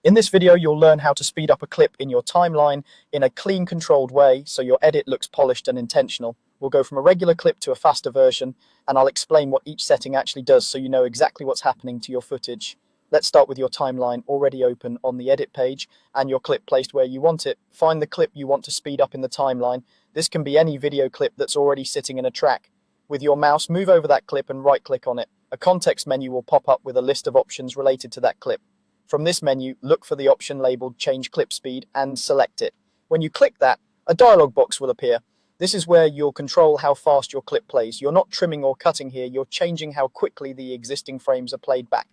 In this video, you'll learn how to speed up a clip in your timeline in a clean, controlled way so your edit looks polished and intentional. We'll go from a regular clip to a faster version, and I'll explain what each setting actually does so you know exactly what's happening to your footage. Let's start with your timeline already open on the edit page and your clip placed where you want it. Find the clip you want to speed up in the timeline. This can be any video clip that's already sitting in a track. With your mouse, move over that clip and right-click on it. A context menu will pop up with a list of options related to that clip. From this menu, look for the option labeled Change Clip Speed and select it. When you click that, a dialog box will appear. This is where you'll control how fast your clip plays. You're not trimming or cutting here, you're changing how quickly the existing frames are played back.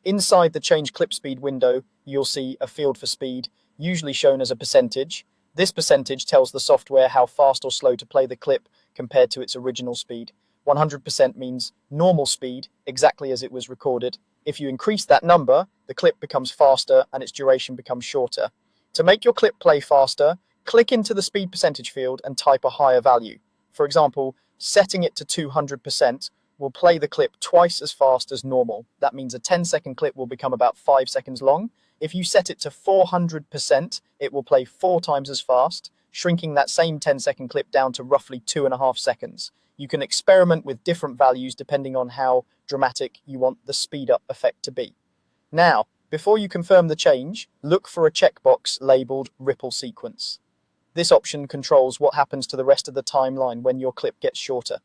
Inside the Change Clip Speed window, you'll see a field for speed, usually shown as a percentage. This percentage tells the software how fast or slow to play the clip compared to its original speed. 100% means normal speed, exactly as it was recorded. If you increase that number, the clip becomes faster and its duration becomes shorter. To make your clip play faster, click into the speed percentage field and type a higher value. For example, setting it to 200% will play the clip twice as fast as normal. That means a 10-second clip will become about 5 seconds long. If you set it to 400%, it will play 4 times as fast, shrinking that same 10-second clip down to roughly 2.5 seconds. You can experiment with different values depending on how dramatic you want the speed up effect to be. Now, before you confirm the change, look for a checkbox labeled Ripple Sequence. This option controls what happens to the rest of the timeline when your clip gets shorter.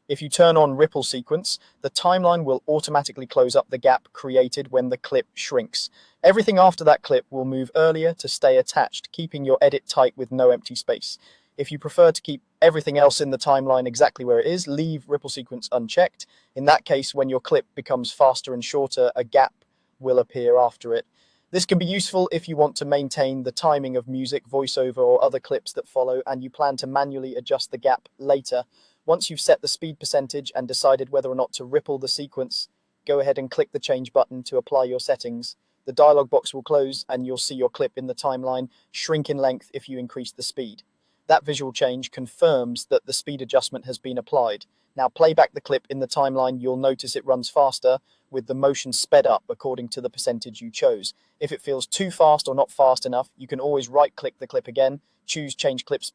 If you turn on Ripple Sequence, the timeline will automatically close up the gap created when the clip shrinks. Everything after that clip will move earlier to stay attached, keeping your edit tight with no empty space. If you prefer to keep everything else in the timeline exactly where it is, leave Ripple Sequence unchecked. In that case, when your clip becomes faster and shorter, a gap will appear after it. This can be useful if you want to maintain the timing of music, voiceover, or other clips that follow, and you plan to manually adjust the gap later. Once you've set the speed percentage and decided whether or not to ripple the sequence, go ahead and click the change button to apply your settings. The dialog box will close and you'll see your clip in the timeline shrink in length if you increase the speed. That visual change confirms that the speed adjustment has been applied. Now play back the clip in the timeline, you'll notice it runs faster with the motion sped up according to the percentage you chose. If it feels too fast or not fast enough, you can always right-click the clip again, choose Change Clip Speed.